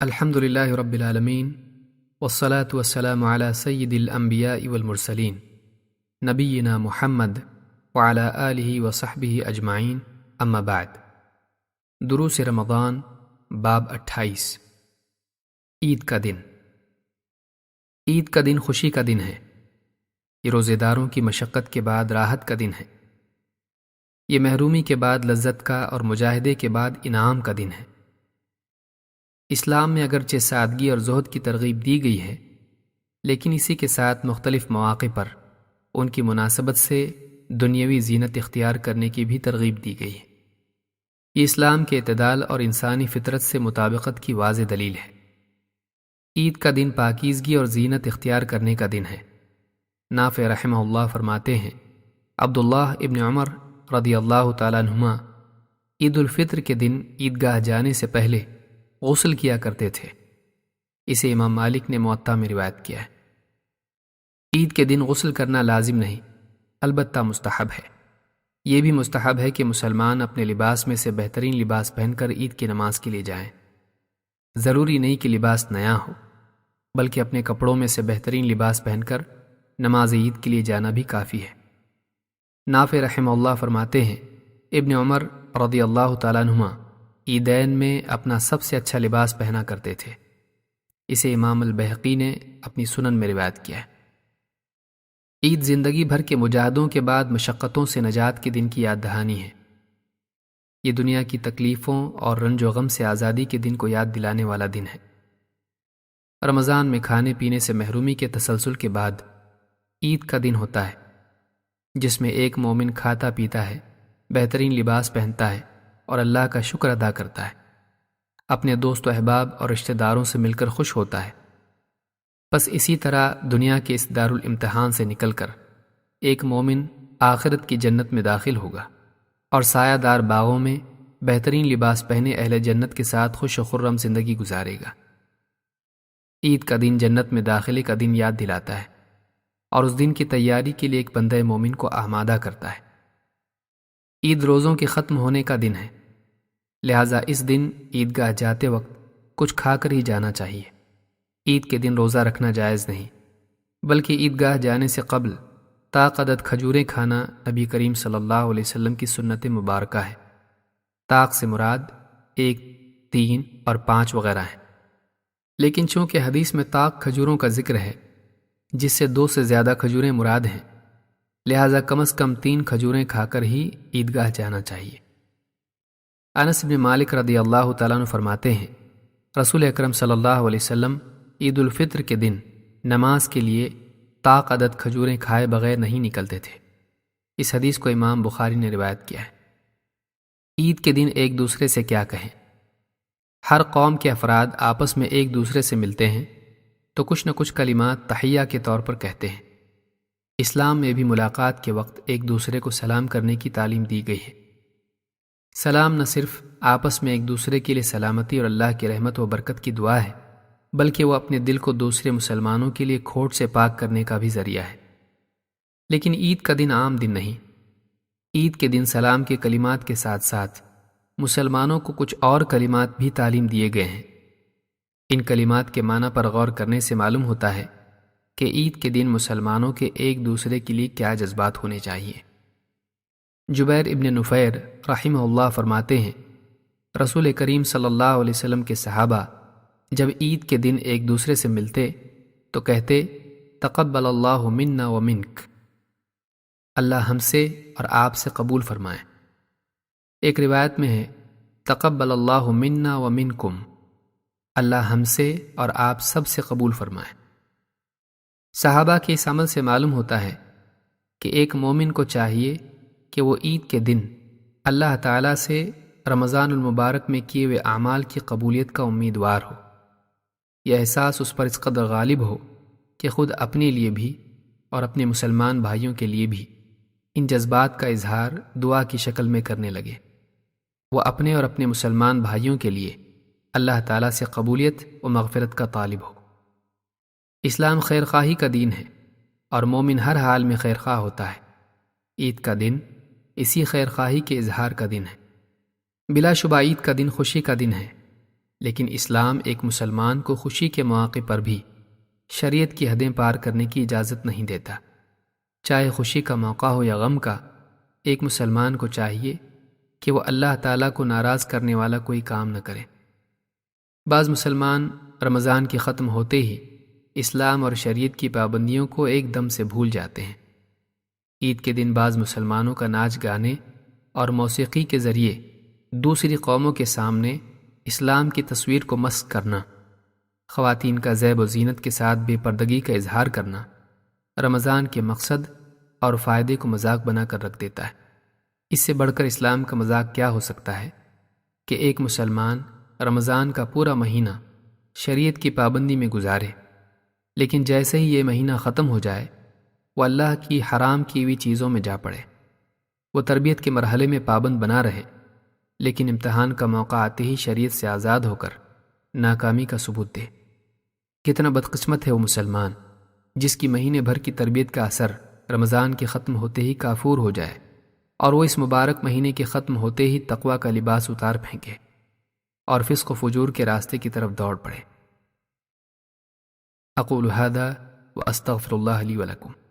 الحمد للہ رب العالمین والصلاة والسلام علی سید الانبیاء والمرسلین نبینا محمد وعلی آلہ وصحبہ اجمعین اما بعد۔ دروس رمضان باب 28 عید کا دن۔ عید کا دن خوشی کا دن ہے۔ یہ روزے داروں کی مشقت کے بعد راحت کا دن ہے۔ یہ محرومی کے بعد لذت کا اور مجاہدے کے بعد انعام کا دن ہے۔ اسلام میں اگرچہ سادگی اور زہد کی ترغیب دی گئی ہے، لیکن اسی کے ساتھ مختلف مواقع پر ان کی مناسبت سے دنیاوی زینت اختیار کرنے کی بھی ترغیب دی گئی ہے۔ یہ اسلام کے اعتدال اور انسانی فطرت سے مطابقت کی واضح دلیل ہے۔ عید کا دن پاکیزگی اور زینت اختیار کرنے کا دن ہے۔ نافع رحمہ اللہ فرماتے ہیں، عبداللہ ابن عمر رضی اللہ تعالیٰ عنہما عید الفطر کے دن عیدگاہ جانے سے پہلے غسل کیا کرتے تھے۔ اسے امام مالک نے موطا میں روایت کیا ہے۔ عید کے دن غسل کرنا لازم نہیں، البتہ مستحب ہے۔ یہ بھی مستحب ہے کہ مسلمان اپنے لباس میں سے بہترین لباس پہن کر عید کی نماز کے لیے جائیں۔ ضروری نہیں کہ لباس نیا ہو، بلکہ اپنے کپڑوں میں سے بہترین لباس پہن کر نماز عید کے لیے جانا بھی کافی ہے۔ نافع رحمہ اللہ فرماتے ہیں، ابن عمر رضی اللہ تعالیٰ عنہما عیدین میں اپنا سب سے اچھا لباس پہنا کرتے تھے۔ اسے امام البیہقی نے اپنی سنن میں روایت کیا ہے۔ عید زندگی بھر کے مجاہدوں کے بعد مشقتوں سے نجات کے دن کی یاد دہانی ہے۔ یہ دنیا کی تکلیفوں اور رنج و غم سے آزادی کے دن کو یاد دلانے والا دن ہے۔ رمضان میں کھانے پینے سے محرومی کے تسلسل کے بعد عید کا دن ہوتا ہے، جس میں ایک مومن کھاتا پیتا ہے، بہترین لباس پہنتا ہے اور اللہ کا شکر ادا کرتا ہے، اپنے دوست و احباب اور رشتہ داروں سے مل کر خوش ہوتا ہے۔ بس اسی طرح دنیا کے اس دارالامتحان سے نکل کر ایک مومن آخرت کی جنت میں داخل ہوگا اور سایہ دار باغوں میں بہترین لباس پہنے اہل جنت کے ساتھ خوش و خرم زندگی گزارے گا۔ عید کا دن جنت میں داخلے کا دن یاد دلاتا ہے اور اس دن کی تیاری کے لیے ایک بندہ مومن کو آمادہ کرتا ہے۔ عید روزوں کے ختم ہونے کا دن ہے، لہٰذا اس دن عیدگاہ جاتے وقت کچھ کھا کر ہی جانا چاہیے۔ عید کے دن روزہ رکھنا جائز نہیں، بلکہ عیدگاہ جانے سے قبل طاق عدد کھجوریں کھانا نبی کریم صلی اللہ علیہ وسلم کی سنت مبارکہ ہے۔ طاق سے مراد 1، 3 اور 5 وغیرہ ہیں، لیکن چونکہ حدیث میں طاق کھجوروں کا ذکر ہے جس سے 2 سے زیادہ کھجوریں مراد ہیں، لہٰذا کم از کم 3 کھجوریں کھا کر ہی عیدگاہ جانا چاہیے۔ انس بن مالک رضی اللہ تعالیٰ عنہ فرماتے ہیں، رسول اکرم صلی اللہ علیہ وسلم عید الفطر کے دن نماز کے لیے طاق عدد کھجوریں کھائے بغیر نہیں نکلتے تھے۔ اس حدیث کو امام بخاری نے روایت کیا ہے۔ عید کے دن ایک دوسرے سے کیا کہیں؟ ہر قوم کے افراد آپس میں ایک دوسرے سے ملتے ہیں تو کچھ نہ کچھ کلمات تحیہ کے طور پر کہتے ہیں۔ اسلام میں بھی ملاقات کے وقت ایک دوسرے کو سلام کرنے کی تعلیم دی گئی ہے۔ سلام نہ صرف آپس میں ایک دوسرے کے لیے سلامتی اور اللہ کی رحمت و برکت کی دعا ہے، بلکہ وہ اپنے دل کو دوسرے مسلمانوں کے لیے کھوٹ سے پاک کرنے کا بھی ذریعہ ہے۔ لیکن عید کا دن عام دن نہیں۔ عید کے دن سلام کے کلمات کے ساتھ ساتھ مسلمانوں کو کچھ اور کلمات بھی تعلیم دیے گئے ہیں۔ ان کلمات کے معنی پر غور کرنے سے معلوم ہوتا ہے کہ عید کے دن مسلمانوں کے ایک دوسرے کے لیے کیا جذبات ہونے چاہیے۔ جبیر ابن نفیر رحمہ اللہ فرماتے ہیں، رسول کریم صلی اللہ علیہ وسلم کے صحابہ جب عید کے دن ایک دوسرے سے ملتے تو کہتے، تقبل اللہ منا و منک، اللہ ہم سے اور آپ سے قبول فرمائے۔ ایک روایت میں ہے، تقبل اللہ منا و منکم، اللہ ہم سے اور آپ سب سے قبول فرمائے۔ صحابہ کے اس عمل سے معلوم ہوتا ہے کہ ایک مومن کو چاہیے کہ وہ عید کے دن اللہ تعالیٰ سے رمضان المبارک میں کیے ہوئے اعمال کی قبولیت کا امیدوار ہو۔ یہ احساس اس پر اس قدر غالب ہو کہ خود اپنے لیے بھی اور اپنے مسلمان بھائیوں کے لیے بھی ان جذبات کا اظہار دعا کی شکل میں کرنے لگے۔ وہ اپنے اور اپنے مسلمان بھائیوں کے لیے اللہ تعالیٰ سے قبولیت و مغفرت کا طالب ہو۔ اسلام خیر خواہی کا دین ہے اور مومن ہر حال میں خیر خواہ ہوتا ہے۔ عید کا دن اسی خیر خواہی کے اظہار کا دن ہے۔ بلا شبہ عید کا دن خوشی کا دن ہے، لیکن اسلام ایک مسلمان کو خوشی کے مواقع پر بھی شریعت کی حدیں پار کرنے کی اجازت نہیں دیتا۔ چاہے خوشی کا موقع ہو یا غم کا، ایک مسلمان کو چاہیے کہ وہ اللہ تعالیٰ کو ناراض کرنے والا کوئی کام نہ کرے۔ بعض مسلمان رمضان کے ختم ہوتے ہی اسلام اور شریعت کی پابندیوں کو ایک دم سے بھول جاتے ہیں۔ عید کے دن بعض مسلمانوں کا ناچ گانے اور موسیقی کے ذریعے دوسری قوموں کے سامنے اسلام کی تصویر کو مسخ کرنا، خواتین کا زیب و زینت کے ساتھ بے پردگی کا اظہار کرنا، رمضان کے مقصد اور فائدے کو مذاق بنا کر رکھ دیتا ہے۔ اس سے بڑھ کر اسلام کا مذاق کیا ہو سکتا ہے کہ ایک مسلمان رمضان کا پورا مہینہ شریعت کی پابندی میں گزارے، لیکن جیسے ہی یہ مہینہ ختم ہو جائے وہ اللہ کی حرام کی ہوئی چیزوں میں جا پڑے۔ وہ تربیت کے مرحلے میں پابند بنا رہے، لیکن امتحان کا موقع آتے ہی شریعت سے آزاد ہو کر ناکامی کا ثبوت دے۔ کتنا بدقسمت ہے وہ مسلمان جس کی مہینے بھر کی تربیت کا اثر رمضان کے ختم ہوتے ہی کافور ہو جائے اور وہ اس مبارک مہینے کے ختم ہوتے ہی تقویٰ کا لباس اتار پھینکے اور فسق و فجور کے راستے کی طرف دوڑ پڑے۔ اقول ھذا واستغفر اللہ لی ولکم۔